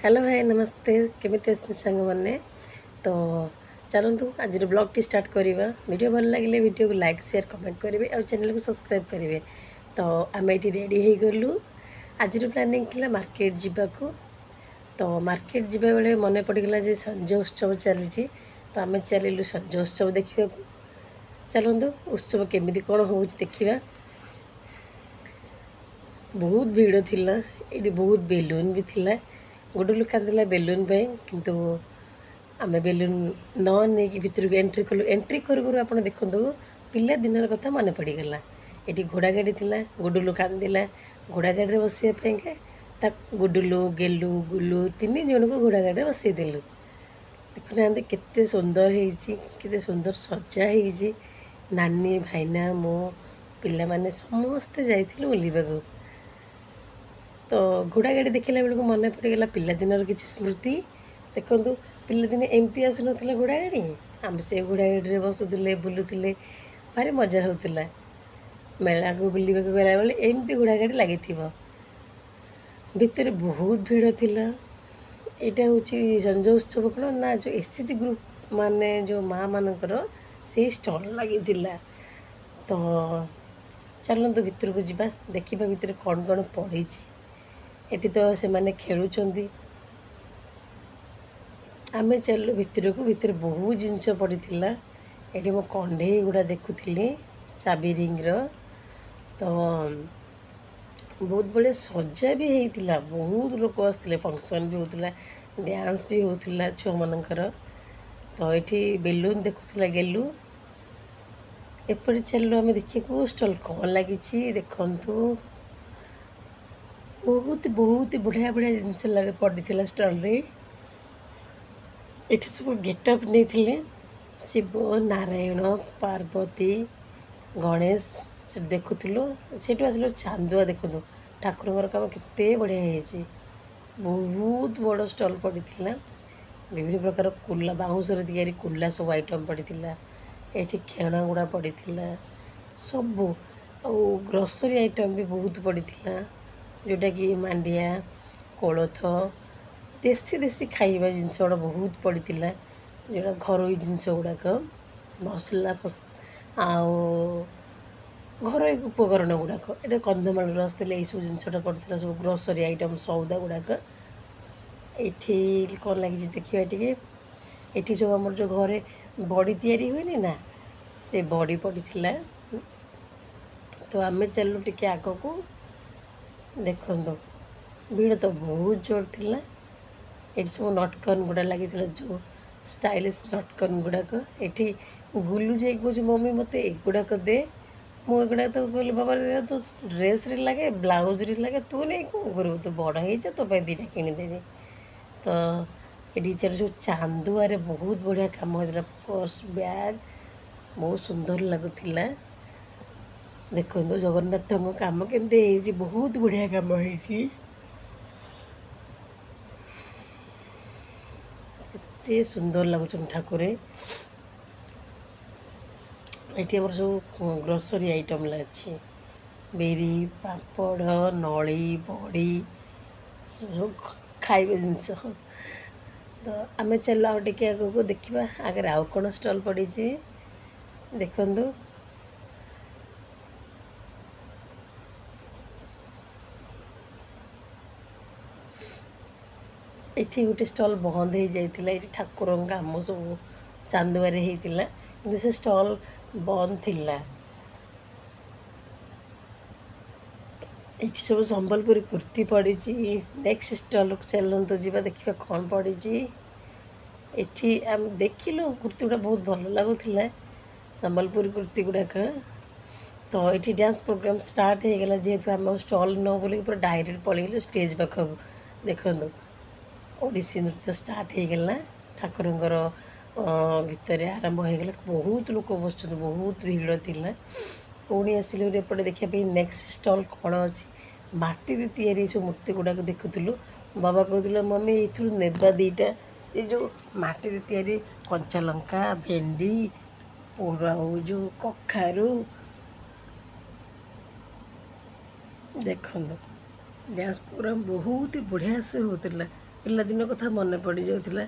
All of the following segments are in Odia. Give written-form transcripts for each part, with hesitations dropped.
हेलो हाय नमस्ते केमिति अच्छे सांग मैंने तो चलतु आज ब्लॉग टी स्टार्ट करवा वीडियो भल लगे वीडियो को लाइक शेयर कमेंट करेंगे और चैनल को सब्सक्राइब करेंगे। तो आम ये रेडी हो गलु आज प्लानिंग थी मार्केट जावाक। तो मार्केट जावा बेले मन पड़गला जे संज उत्सव चली तो आम चलू संज उत्सव देखा। चलतु उत्सव केमी कौन हो देखा। बहुत भीड़ थिला ये बहुत बेलून भी थिला। गुडुलु कांदिला बेलून पे किंतु आमे बेलून न नहीं भितर को एंट्री कलु। एंट्री करू आप देखु पिला दिन कथा मन पड़गला। ये घोड़ा गाड़ी थिला गुडुलु कांदिला घोड़ा गाड़ी बसवाई गुडुलु गेलु गुलु तीन जन को घोड़ा गाड़ी बसईदेलु। देखुना केते सुंदर होते सुंदर सजा हो नानी भाईना मो पिला माने समस्ते जाइथिलु बुलिबाकू। तो घोड़ा गाड़ी देखला बेलू मन पड़गला पिलादिन किसी स्मृति। देखु पिलादिन एमती आसुन घोड़ा गाड़ी आम से घोड़ा गाड़ी बसुले बुलूले भारी मजा होता। मेला को बुलवाक गला बेले एमती घोड़ा गाड़ी लगी भितर बहुत भीड़ थिला। यहाँ हूँ संज उत्सव कौन ना जो एसएचजी ग्रुप माने जो माँ मानकर से स्टल लगी। तो चलतु भितर को ଯିବା देखा भितर कौन कौन पड़ी। एटी तो से माने खेलुचंदी आमे चलु भितर को भितर बहुत जिनस पड़ी। ये मो कंडे गुड़ा देखुली चाबी रिंग तो बहुत बड़े सजा भी होता। बहुत लोग आसते फंक्शन भी होता डांस भी होता छुआ मानकर। तो ये बेलून देखुला गेलु एपटे चलू आम देखा स्टल कौन लगी देखु। बहुत बहुत बढ़िया बढ़िया जिनस लगे पड़ी स्टल रे। ये सब गेटअप नहीं शिव नारायण पार्वती गणेश से देखुलु से आसलु चांदुआ देखु ठाकुर काम केते बढ़िया है। बहुत बड़ स्टल पड़ी विभिन्न प्रकार कुला बाउंस या कुला सब आइटम पड़ी। ये खेलना गुड़ा पड़ी सबू और ग्रोसरी आइटम भी बहुत पड़ी जोटा कि मांडिया कोलथ देसी देसी खाइबा जिनस गुड़ा बहुत पड़ी जोटा घर जिनस गुड़ाक मसला घर उपकरण गुड़ाक ये कंधमाल आसते यही सब जिनसा पड़ा सब ग्रोसरी आइटम सौदा गुड़ाक। ये कौन लगी देखिए ये सब आम जो घरे बड़ी तैयारी हुए ना से बड़ी पड़ी। तो आमे चलू टिके आग को देखु भीड़ तो बहुत जोर थिला। ये सब नटकन गुड़ा लगी जो स्टाइलिश नटकन गुड़ाक। ये गुलु जे कह मम्मी मत एगुड़ाक दे मुझे तो कहली बाबा तो ड्रेस रे लगे ब्लाउज रे लगे तू नहीं कौन करू तू बड़ हो तो दीटा किदेवी। तो ये चल सब चांदुआरे बहुत बढ़िया कम होता पर्स बैग बहुत सुंदर लगुला। देखो जगन्नाथ काम के बहुत बढ़िया कम होते सुंदर लगुच ठाकुर। ये आम सब ग्रोसरी आइटम अच्छी बेरी पापड़ नली बड़ी सब खाइबे जिनस। तो आम चल आगे आगे देखा आगे आउ कौन स्टल पड़ी देखु। ये गोटे स्टल बंद हो जाता ये ठाकुर काम सब चांदुआरे होता कि से स्टल बंद थिला। ये सब संबलपुरी कुर्ती पड़ी। नेक्स्ट स्टल चलतु जी देखा कौन पड़ी। ये आम देखिलु कुर्ती गुड़ा बहुत भल लगुला संबलपुरी कुर्ती गुड़ाक। तो ये डांस प्रोग्राम स्टार्ट हो गला जेहेतु आम स्टल न बोल पूरा डायरेक्ट पलैगलु स्टेज पाखक। देखु ओडिसी नृत्य स्टार्ट हो गला ठाकुर गीत आरंभ हो गला बहुत लोग बस बहुत भीड़ थिला। पुणी आसिलु एपटे देखा नेक्स्ट स्टल कौन अच्छी माटी तैयारी सब मूर्ति गुड़ाक देखुलु। बाबा कहते मम्मी ये नेबा दीटा से जो माटी तैयारी कंचा लंका भेंडी पूरा जो कखारू देखो डांस प्रोग्राम बहुत बढ़िया से होता ପିଲାଦିନ କଥା ମନେ ପଡ଼ିଯାଉଥିଲା।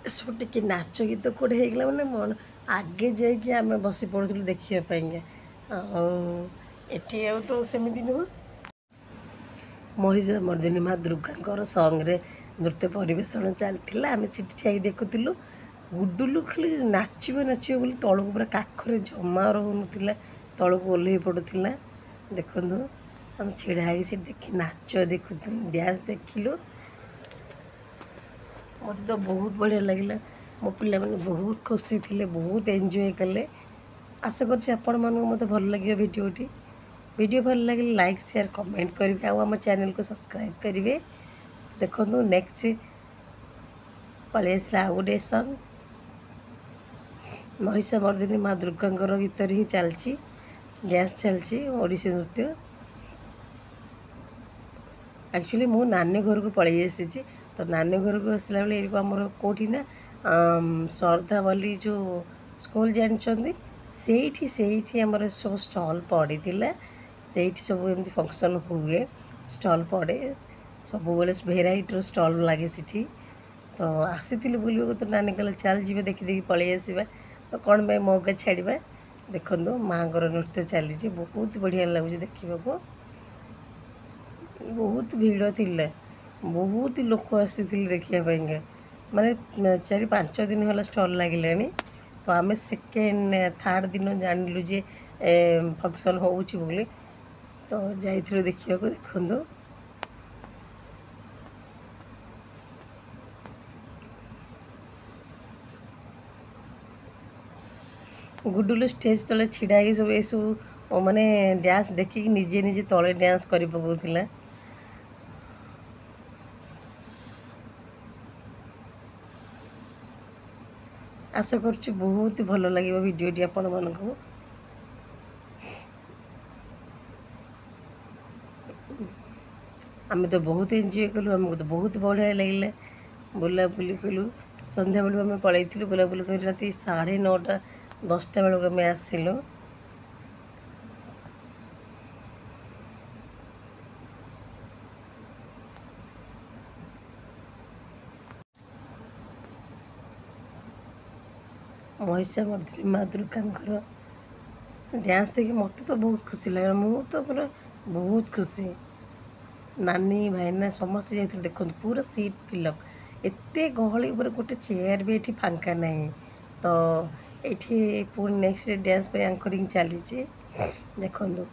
ଏସବୁ ଟିକେ ନାଚ ଗୀତ କୋଉଠି ହେଇଗଲା ମାନେ ମନ ଆଗେ ଯାଇକି ଆମେ ବସି ପଡ଼ୁଥିଲୁ ଦେଖିବା ପାଇଁକା। ଆଉ ଏଠି ଆଉ ତ ସେମିତି ନୁହଁ। ମହିଷାମର୍ଦ୍ଦିନୀ ମା ଦୁର୍ଗାଙ୍କର ସଙ୍ଗରେ ନୃତ୍ୟ ପରିବେଷଣ ଚାଲିଥିଲା। ଆମେ ସେଠି ଠିଆଇ ଦେଖୁଥିଲୁ। ଗୁଡୁଲୁ ଖାଲି ନାଚିବ ନାଚିବ ବୋଲି ତଳକୁ ପୁରା କାଖରେ ଜମା ରହୁନଥିଲା, ତଳକୁ ଓହ୍ଲେଇ ପଡ଼ୁଥିଲା। ଦେଖନ୍ତୁ ଆମେ ଛିଡ଼ା ହେଇକି ସେଠି ଦେଖି ନାଚ ଦେଖୁଥିଲୁ, ଡ୍ୟାନ୍ସ ଦେଖିଲୁ। ମୋତେ ତ ବହୁତ ବଢ଼ିଆ ଲାଗିଲା। ମୋ ପିଲାମାନେ ବହୁତ ଖୁସି ଥିଲେ, ବହୁତ ଏନ୍ଜୟ କଲେ। ଆଶା କରୁଛି ଆପଣମାନଙ୍କୁ ମୋତେ ଭଲ ଲାଗିବ ଭିଡ଼ିଓଟି। ଭିଡ଼ିଓ ଭଲ ଲାଗିଲେ ଲାଇକ୍ ସେୟାର କମେଣ୍ଟ କରିବେ, ଆଉ ଆମ ଚ୍ୟାନେଲକୁ ସବସ୍କ୍ରାଇବ୍ କରିବେ। ଦେଖନ୍ତୁ ନେକ୍ସଟ ପଳେଇ ଆସିଲା ଆଉ ଗୋଟେ ସଙ୍ଗ୍। ମହିଷାମର୍ଦ୍ଦିନୀ ମା ଦୁର୍ଗାଙ୍କର ଗୀତରେ ହିଁ ଚାଲିଛି, ଡ୍ୟାନ୍ସ ଚାଲିଛି, ଓଡ଼ିଶୀ ନୃତ୍ୟ। ଆକ୍ଚୁଆଲି ମୁଁ ନାନୀ ଘରକୁ ପଳେଇ ଆସିଛି। ତ ନାନୀ ଘରକୁ ଆସିଲା ବେଳେ ଏଇଠୁ ଆମର କେଉଁଠି ନା ଶରଧାବାଲି ଯେଉଁ ସ୍କୁଲ ଜାଣିଛନ୍ତି, ସେଇଠି ଆମର ସବୁ ଷ୍ଟଲ୍ ପଡ଼ିଥିଲା। ସେଇଠି ସବୁ ଏମିତି ଫଙ୍କସନ୍ ହୁଏ, ଷ୍ଟଲ୍ ପଡ଼େ, ସବୁବେଳେ ଭେରାଇଟିର ଷ୍ଟଲ୍ ଲାଗେ ସେଠି। ତ ଆସିଥିଲି ବୁଲିବାକୁ, ତ ନାନୀ କହିଲେ ଚାଲ ଯିବେ ଦେଖି ପଳେଇ ଆସିବା। ତ କ'ଣ ପାଇଁ ମଉକା ଛାଡ଼ିବା। ଦେଖନ୍ତୁ ମାଆଙ୍କର ନୃତ୍ୟ ଚାଲିଛି, ବହୁତ ବଢ଼ିଆ ଲାଗୁଛି ଦେଖିବାକୁ। ବହୁତ ଭିଡ଼ ଥିଲା, ବହୁତ ଲୋକ ଆସିଥିଲେ ଦେଖିବା ପାଇଁକା। ମାନେ 4-5 ଦିନ ହେଲା ଷ୍ଟଲ୍ ଲାଗିଲାଣି। ତ ଆମେ ଥାର୍ଡ଼ ଦିନ ଜାଣିଲୁ ଯେ ଫଙ୍କସନ୍ ହେଉଛି ବୋଲି, ତ ଯାଇଥିଲୁ ଦେଖିବାକୁ। ଦେଖନ୍ତୁ ଗୁଡୁଲୁ ଷ୍ଟେଜ୍ ତଳେ ଛିଡ଼ା ହେଇକି ସବୁ ଏସବୁ ମାନେ ଡ୍ୟାନ୍ସ ଦେଖିକି ନିଜେ ନିଜେ ତଳେ ଡ୍ୟାନ୍ସ କରି ପକାଉଥିଲା। ଆଶା କରୁଛି ବହୁତ ଭଲ ଲାଗିବ ଭିଡ଼ିଓଟି ଆପଣମାନଙ୍କୁ। ଆମେ ତ ବହୁତ ଏନ୍ଜୟ କଲୁ, ଆମକୁ ତ ବହୁତ ବଢ଼ିଆ ଲାଗିଲା। ବୁଲାବୁଲି କଲୁ, ସନ୍ଧ୍ୟାବେଳକୁ ଆମେ ପଳେଇଥିଲୁ। ବୁଲାବୁଲି କରି ରାତି 9:30-10ଟା ବେଳକୁ ଆମେ ଆସିଲୁ। ମହିଷାମର୍ଦ୍ଦିନୀ ମା ଦୁର୍ଗାଙ୍କର ଡ୍ୟାନ୍ସ ଦେଖି ମୋତେ ତ ବହୁତ ଖୁସି ଲାଗିଲା। ମୁଁ ତ ପୁରା ବହୁତ ଖୁସି। ନାନୀ ଭାଇନା ସମସ୍ତେ ଯାଇଥିଲୁ। ଦେଖନ୍ତୁ ପୁରା ସିଟ୍ ଫିଲ୍ଅପ୍, ଏତେ ଗହଳି ଉପରେ ଗୋଟେ ଚେୟାର ବି ଏଠି ଫାଙ୍କା ନାହିଁ। ତ ଏଠି ପୁଣି ନେକ୍ସଟ ଡ୍ୟାନ୍ସ ପାଇଁ ଆଙ୍କରିଂ ଚାଲିଛି। ଦେଖନ୍ତୁ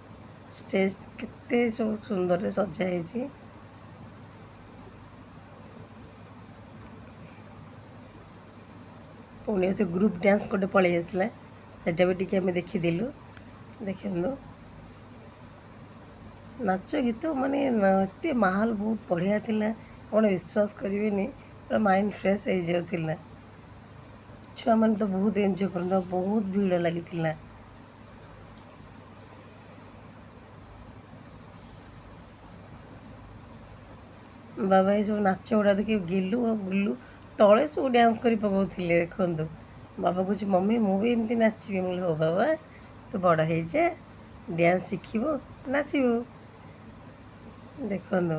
ଷ୍ଟେଜ୍ କେତେ ସବୁ ସୁନ୍ଦରରେ ସଜା ହେଇଛି। ପୁଣି ଏଠି ଗ୍ରୁପ୍ ଡ୍ୟାନ୍ସ ଗୋଟେ ପଳେଇ ଆସିଲା, ସେଟା ବି ଟିକେ ଆମେ ଦେଖିଦେଲୁ। ଦେଖନ୍ତୁ ନାଚ ଗୀତ ମାନେ ଏତେ ମାହୋଲ ବହୁତ ବଢ଼ିଆ ଥିଲା, ଆପଣ ବିଶ୍ୱାସ କରିବେନି, ପୁରା ମାଇଣ୍ଡ ଫ୍ରେଶ୍ ହେଇଯାଉଥିଲା। ଛୁଆମାନେ ତ ବହୁତ ଏନ୍ଜୟ କରନ୍ତି, ବହୁତ ଭିଡ଼ ଲାଗିଥିଲା। ବାବା ଏସବୁ ନାଚ ଗୁଡ଼ା ଦେଖି ଗେଲୁ ଆଉ ଗୁଲୁ ତଳେ ସବୁ ଡ୍ୟାନ୍ସ କରି ପକାଉଥିଲେ। ଦେଖନ୍ତୁ ବାବା କହୁଛି ମମି ମୁଁ ବି ଏମିତି ନାଚିବି। ମୁଁ କହିଲି ହଉ ବାବା, ତୁ ବଡ଼ ହେଇଯା, ଡ୍ୟାନ୍ସ ଶିଖିବୁ, ନାଚିବୁ। ଦେଖନ୍ତୁ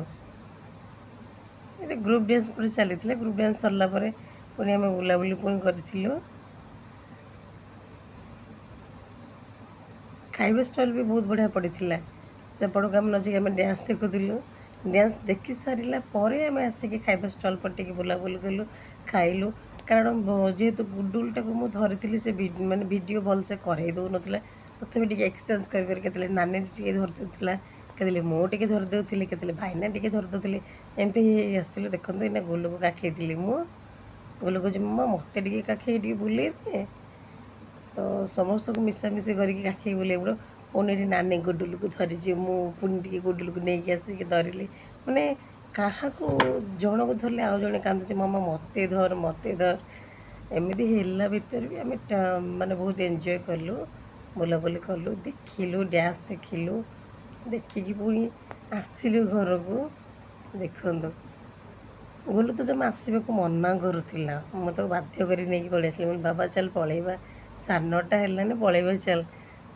ଏଠି ଗ୍ରୁପ୍ ଡ୍ୟାନ୍ସ ପରେ ଚାଲିଥିଲା। ଗ୍ରୁପ୍ ଡ୍ୟାନ୍ସ ସରିଲା ପରେ ପୁଣି ଆମେ ବୁଲାବୁଲି ପୁଣି କରିଥିଲୁ। ଖାଇବା ଷ୍ଟଲ୍ ବି ବହୁତ ବଢ଼ିଆ ପଡ଼ିଥିଲା। ସେପଟକୁ ଆମେ ନ ଯାଇକି ଆମେ ଡ୍ୟାନ୍ସ ଦେଖୁଥିଲୁ। ଡ୍ୟାନ୍ସ ଦେଖି ସାରିଲା ପରେ ଆମେ ଆସିକି ଖାଇବା ଷ୍ଟଲ୍ પર ଟିକେ ବୁଲାବୁଲି କଲୁ, ଖାଇଲୁ। କାରଣ ଯେହେତୁ ଗୁଡୁଲଟାକୁ ମୁଁ ଧରିଥିଲି, ସେ ମାନେ ଭିଡ଼ିଓ ଭଲସେ କରେଇ ଦେଉନଥିଲା। ତଥାପି ଟିକେ ଏକ୍ସଚେଞ୍ଜ କରି କେତେବେଳେ ନାନୀ ଟିକେ ଧରିଦେଉଥିଲା, କେତେବେଳେ ମୁଁ ଟିକେ ଧରିଦେଉଥିଲି, କେତେବେଳେ ଭାଇନା ଟିକେ ଧରିଦେଉଥିଲେ। ଏମିତି ଆସିଲୁ। ଦେଖନ୍ତୁ ଏଇନା ଗୋଲକୁ କାଖେଇଥିଲି ମୁଁ। ଗୋଲ କହୁଛି ମାମା ମୋତେ ଟିକେ କାଖେଇ ଟିକେ ବୁଲେଇ ଦେ। ତ ସମସ୍ତଙ୍କୁ ମିଶାମିଶି କରିକି କାଖେଇ ବୁଲେଇ ପଡ଼ୁ। ପୁଣି ଏଠି ନାନୀ ଗୁଡୁଲୁକୁ ଧରିଛି, ମୁଁ ପୁଣି ଟିକେ ଗୁଡୁଲୁକୁ ନେଇକି ଆସିକି ଧରିଲି। ମାନେ କାହାକୁ ଜଣକୁ ଧରିଲେ ଆଉ ଜଣେ କାନ୍ଦୁଛି ମାମା ମୋତେ ଧର, ମୋତେ ଧର। ଏମିତି ହେଲା ଭିତରେ ବି ଆମେ ମାନେ ବହୁତ ଏନ୍ଜୟ କଲୁ, ବୁଲାବୁଲି କଲୁ, ଦେଖିଲୁ, ଡ୍ୟାନ୍ସ ଦେଖିଲୁ। ଦେଖିକି ପୁଣି ଆସିଲୁ ଘରକୁ। ଦେଖନ୍ତୁ ଗୋଲୁ ତ ଜମା ଆସିବାକୁ ମନା କରୁଥିଲା, ମୁଁ ତାକୁ ବାଧ୍ୟ କରି ନେଇକି ପଳେଇ ଆସିଲି। ମୁଁ ବାବା ଚାଲ ପଳେଇବା, 9:30 ହେଲାନି, ପଳେଇବା ଚାଲ।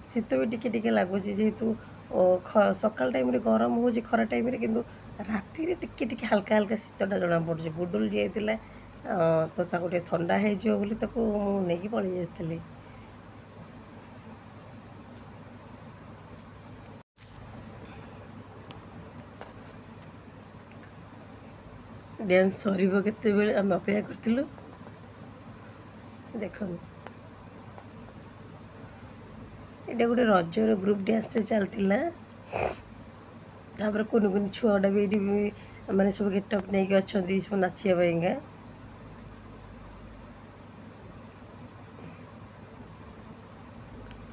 ଶୀତ ବି ଟିକେ ଟିକେ ଲାଗୁଛି, ଯେହେତୁ ସକାଳ ଟାଇମ୍ରେ ଗରମ ହେଉଛି, ଖରା ଟାଇମ୍ରେ କିନ୍ତୁ ରାତିରେ ଟିକେ ଟିକେ ହାଲକା ହାଲକା ଶୀତଟା ଜଣାପଡ଼ୁଛି। ଗୁଡୁଲ ଯାଇଥିଲା ତ ତାକୁ ଟିକେ ଥଣ୍ଡା ହେଇଯିବ ବୋଲି ତାକୁ ମୁଁ ନେଇକି ପଳେଇ ଆସିଥିଲି। ଡ୍ୟାନ୍ସ ସରିବ କେତେବେଳେ ଆମେ ଅପେକ୍ଷା କରିଥିଲୁ। ଦେଖନ୍ତୁ ଏଇଟା ଗୋଟେ ରଜର ଗ୍ରୁପ୍ ଡ୍ୟାନ୍ସଟେ ଚାଲିଥିଲା। ତାପରେ କୁନି କୁନି ଛୁଆଟା ବି ଏଇଠି ବି ମାନେ ସବୁ ଗେଟଅପ୍ ନେଇକି ଅଛନ୍ତି ସବୁ ନାଚିବା ପାଇଁକା।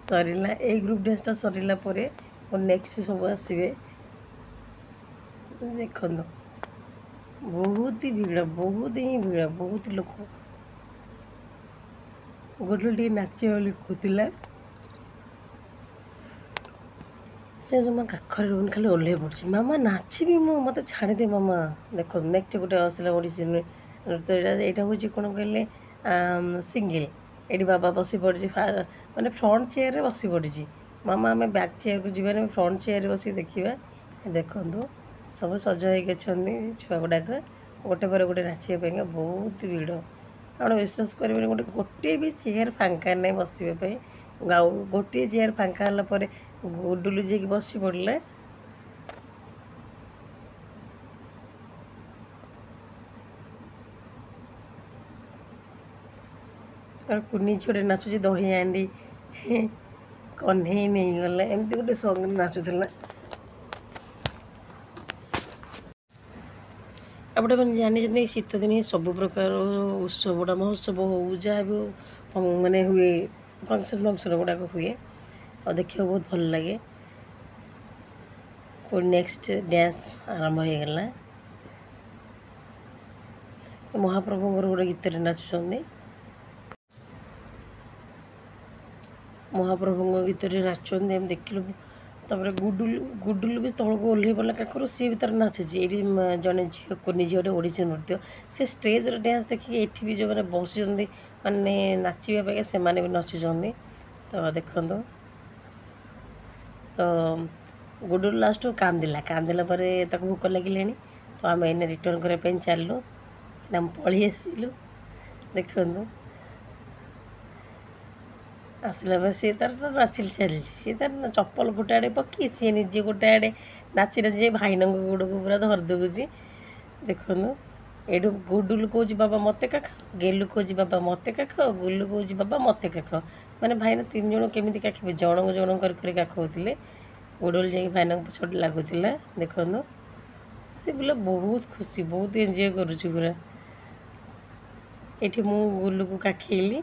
ସରିଲା ଏଇ ଗ୍ରୁପ୍ ଡ୍ୟାନ୍ସଟା ସରିଲା ପରେ ନେକ୍ସଟ ସବୁ ଆସିବେ। ଦେଖନ୍ତୁ ବହୁତ ଭିଡ଼, ବହୁତ ହିଁ ଭିଡ଼, ବହୁତ ଲୋକ। ଗୁଡୁଲ ଟିକେ ନାଚିବ ବୋଲି କହୁଥିଲା, ସେ ଜମା କାଖରେ ରହୁନି, ଖାଲି ଓହ୍ଲେଇ ପଡ଼ୁଛି। ମାମା ନାଚିବି ମୁଁ, ମୋତେ ଛାଡ଼ିଦେ ମାମା। ଦେଖନ୍ତୁ ନେକ୍ସଟ ଗୋଟେ ଆସିଲା ଓଡ଼ିଶୀ ନୃତ୍ୟ। ଏଇଟା ହେଉଛି କ'ଣ କହିଲେ ସିଙ୍ଗିଲ୍। ଏଇଠି ବାବା ବସି ପଡ଼ିଛି, ମାନେ ଫ୍ରଣ୍ଟ ଚେୟାରରେ ବସି ପଡ଼ିଛି। ମାମା ଆମେ ବ୍ୟାକ୍ ଚେୟାରକୁ ଯିବାନି, ଫ୍ରଣ୍ଟ ଚେୟାରରେ ବସିକି ଦେଖିବା। ଦେଖନ୍ତୁ ସବୁ ସଜ ହେଇକି ଅଛନ୍ତି ଛୁଆ ଗୁଡ଼ାକ, ଗୋଟେ ପରେ ଗୋଟେ ନାଚିବା ପାଇଁକା। ବହୁତ ଭିଡ଼, ଆପଣ ବିଶ୍ୱାସ କରିବେନି, ଗୋଟିଏ ବି ଚେୟାର ଫାଙ୍କା ନାହିଁ ବସିବା ପାଇଁ। ଗୋଟିଏ ଚେୟାର ଫାଙ୍କା ହେଲା ପରେ ଗୁଡୁଲୁ ଯାଇକି ବସି ପଡ଼ିଲା। କୁନି ଝିଅଟେ ନାଚୁଛି ଦହି ହାଣ୍ଡି କହ୍ନେଇ ନେଇଗଲା, ଏମିତି ଗୋଟେ ସଙ୍ଗରେ ନାଚୁଥିଲା। ଆପଣ ମାନେ ଜାଣିଛନ୍ତି ଶୀତ ଦିନେ ସବୁ ପ୍ରକାର ଉତ୍ସବଟା ମହୋତ୍ସବ ହଉ ଯାହା ବି ମାନେ ହୁଏ, ଫଙ୍କସନ୍ ଗୁଡ଼ାକ ହୁଏ ଆଉ ଦେଖିବାକୁ ବହୁତ ଭଲ ଲାଗେ। ପୁଣି ନେକ୍ସଟ ଡ୍ୟାନ୍ସ ଆରମ୍ଭ ହେଇଗଲା। ମହାପ୍ରଭୁଙ୍କର ଗୋଟେ ଗୀତରେ ନାଚୁଛନ୍ତି, ମହାପ୍ରଭୁଙ୍କ ଗୀତରେ ନାଚୁଛନ୍ତି ଆମେ ଦେଖିଲୁ। ତାପରେ ଗୁଡୁଲ ବି ତଳକୁ ଓହ୍ଲେଇ ପଡ଼ିଲା କାକରୁ, ସିଏ ବି ତାର ନାଚିଛି। ଏଇଠି ଜଣେ ଝିଅ, କୁନି ଝିଅଟେ ଓଡ଼ିଶୀ ନୃତ୍ୟ, ସେ ଷ୍ଟେଜ୍ର ଡ୍ୟାନ୍ସ ଦେଖିକି ଏଠି ବି ଯେଉଁମାନେ ବସିଛନ୍ତି ମାନେ ନାଚିବା ପାଇଁକା ସେମାନେ ବି ନାଚୁଛନ୍ତି। ତ ଦେଖନ୍ତୁ, ତ ଗୁଡୁଲ ଲାଷ୍ଟକୁ କାନ୍ଦିଲା ପରେ ତାକୁ ଭୋକ ଲାଗିଲାଣି, ତ ଆମେ ଏଇନେ ରିଟର୍ଣ୍ଣ କରିବା ପାଇଁ ଚାଲିଲୁ, ଆମେ ପଳେଇ ଆସିଲୁ। ଦେଖନ୍ତୁ ଆସିଲା ପରେ ସିଏ ତାର ନାଚି ଚାଲିଛି, ସିଏ ତାର ଚପଲ ଗୋଟେ ଆଡ଼େ ପକି ସିଏ ନିଜେ ଗୋଟେ ଆଡ଼େ ନାଚି ନାଚି ଭାଇନାଙ୍କ ଗୋଡ଼କୁ ପୁରା ଧରି ଦେଉଛି। ଦେଖନ୍ତୁ ଏଇଠୁ ଗୁଡୁଲ କହୁଛି ବାବା ମୋତେ କାଖ, ଗେଲୁ କହୁଛି ବାବା ମୋତେ କାଖ, ଗୁଲୁ କହୁଛି ବାବା ମୋତେ କାଖ। ମାନେ ଭାଇନା ତିନି ଜଣ କେମିତି କାଖିବେ, ଜଣଙ୍କୁ ଜଣଙ୍କୁ କରି କାଖଉଥିଲେ। ଗୁଡୁଲ ଯାଇକି ଭାଇନାଙ୍କ ପଛପଟେ ଲାଗୁଥିଲା। ଦେଖନ୍ତୁ ସେ ପିଲା ବହୁତ ଖୁସି, ବହୁତ ଏନ୍ଜୟ କରୁଛି ପୁରା। ଏଠି ମୁଁ ଗୁଲୁକୁ କାଖେଇଲି,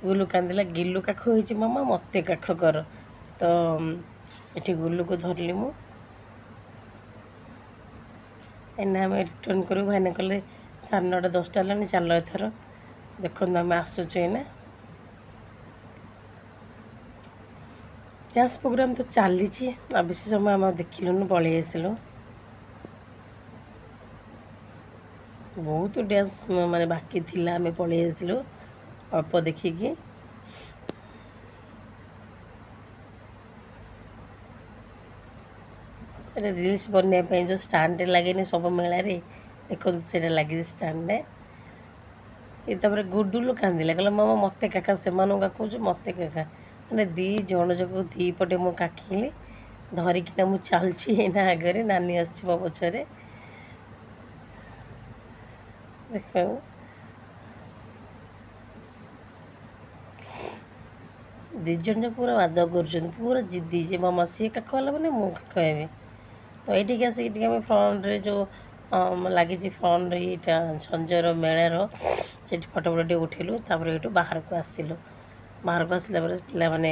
ଗୁଲୁ କାନ୍ଦିଲା, ଗେଲୁ କାଖ ହେଇଛି ମାମା ମୋତେ କାଖ କର। ତ ଏଠି ଗୁଲୁକୁ ଧରିଲି ମୁଁ। ଏଇନା ଆମେ ରିଟର୍ଣ୍ଣ କରିବୁ। ଭାଇନା କହିଲେ 9:30 10ଟା ହେଲାଣି, ଚାଲ ଏଥର। ଦେଖନ୍ତୁ ଆମେ ଆସୁଛୁ ଏଇନା। ଡ୍ୟାନ୍ସ ପ୍ରୋଗ୍ରାମ୍ ତ ଚାଲିଛି, ଆଉ ବେଶୀ ସମୟ ଆମେ ଦେଖିଲୁନି, ପଳେଇ ଆସିଲୁ। ବହୁତ ଡ୍ୟାନ୍ସ ମାନେ ବାକି ଥିଲା, ଆମେ ପଳେଇ ଆସିଲୁ ଅଳ୍ପ ଦେଖିକି। ଏଇଟା ରିଲ୍ସ ବନେଇବା ପାଇଁ ଯେଉଁ ଷ୍ଟାଣ୍ଡଟେ ଲାଗେନି ସବୁ ମେଳାରେ, ଦେଖନ୍ତୁ ସେଇଟା ଲାଗିଛି ଷ୍ଟାଣ୍ଡରେ। ତାପରେ ଗୁଡୁଲ କାନ୍ଦିଲା, କହିଲା ମାମା ମୋତେ କାଖା, ସେମାନଙ୍କୁ କାଖଉଛୁ ମୋତେ କାଖା। ମାନେ ଦୁଇ ଜଣ ଯାକ ଦୁଇ ପଟେ ମୁଁ କାଖେଇଲି, ଧରିକିନା ମୁଁ ଚାଲୁଛି ଏଇନା ଆଗରେ, ନାନୀ ଆସୁଛି ମୋ ପଛରେ। ଦେଖ ଦୁଇ ଜଣ ଯାକ ପୁରା ବାଦ କରୁଛନ୍ତି, ପୁରା ଜିଦି ଯେ ମାମା ସିଏ କାଖ ହେଲା ମାନେ ମୁଁ କାଖ ହେବି। ତ ଏଇଠିକି ଆସିକି ଟିକେ ଆମେ ଫ୍ରଣ୍ଟରେ ଯେଉଁ ଲାଗିଛି, ଫ୍ରଣ୍ଟରେ ଏଇଟା ସଞ୍ଜର ମେଳାର, ସେଠି ଫଟୋ ଟିକେ ଉଠେଇଲୁ। ତାପରେ ଏଇଠୁ ବାହାରକୁ ଆସିଲୁ। ବାହାରକୁ ଆସିଲା ପରେ ପିଲାମାନେ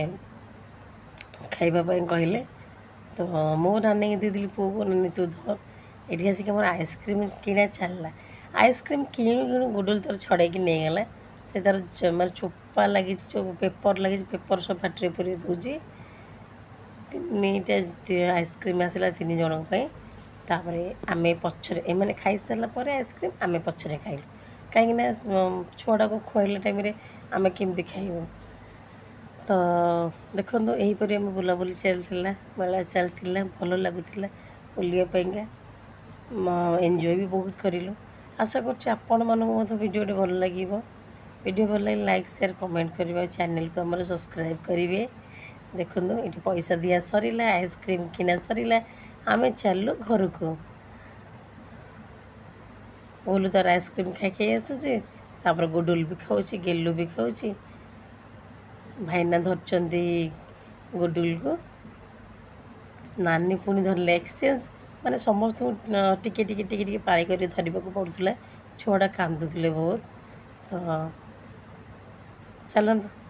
ଖାଇବା ପାଇଁ କହିଲେ, ତ ମୁଁ ନାନୀକି ଦେଇଦେଲି ପୁଅକୁ, ନାନୀ ତୁ ଧର। ଏଠି ଆସିକି ଆମର ଆଇସ୍କ୍ରିମ୍ କିଣା ଚାଲିଲା। ଆଇସ୍କ୍ରିମ୍ କିଣୁ କିଣୁ ଗୁଡୁଲ ତାର ଛଡ଼େଇକି ନେଇଗଲା। ସେ ତାର ମାନେ ଚୋପା ଲାଗିଛି, ଯେଉଁ ପେପର୍ ଲାଗିଛି, ପେପର୍ ସବୁ ପାଟିରେ ପୁରେଇ ଦେଉଛି। 3ଟା ଆଇସ୍କ୍ରିମ୍ ଆସିଲା 3 ଜଣଙ୍କ ପାଇଁ। ତାପରେ ଆମେ ପଛରେ, ଏମାନେ ଖାଇସାରିଲା ପରେ ଆଇସ୍କ୍ରିମ୍ ଆମେ ପଛରେ ଖାଇଲୁ, କାହିଁକିନା ଛୁଆଟାକୁ ଖୁଆଇଲା ଟାଇମ୍ରେ ଆମେ କେମିତି ଖାଇବୁ। ତ ଦେଖନ୍ତୁ ଏହିପରି ଆମେ ବୁଲାବୁଲି ଚାଲିଥିଲା, ମେଳା ଚାଲିଥିଲା, ଭଲ ଲାଗୁଥିଲା ବୁଲିବା ପାଇଁକା। एंजॉय भी बहुत करूँ। आशा कर भिडियो भल लगे। वीडियो भल लगे लाइक शेयर कमेंट करेंगे। चैनल को आम सब्सक्राइब करेंगे। देखो ये पैसा दिया सरला आइसक्रीम किना सरला आम चलु घर को। बोलू तार आइसक्रीम खाई आसूसी गुडुल भी खाऊँ गेलू भी खाऊँ। भाईना धरचंदी गुडुल को नानी पुणी धरले एक्सचेंज माने समस्त टिके टिके टिके टिके पाଳି कर धरने को पड़ूला। छुआटा कांदुले बहुत। तो चलते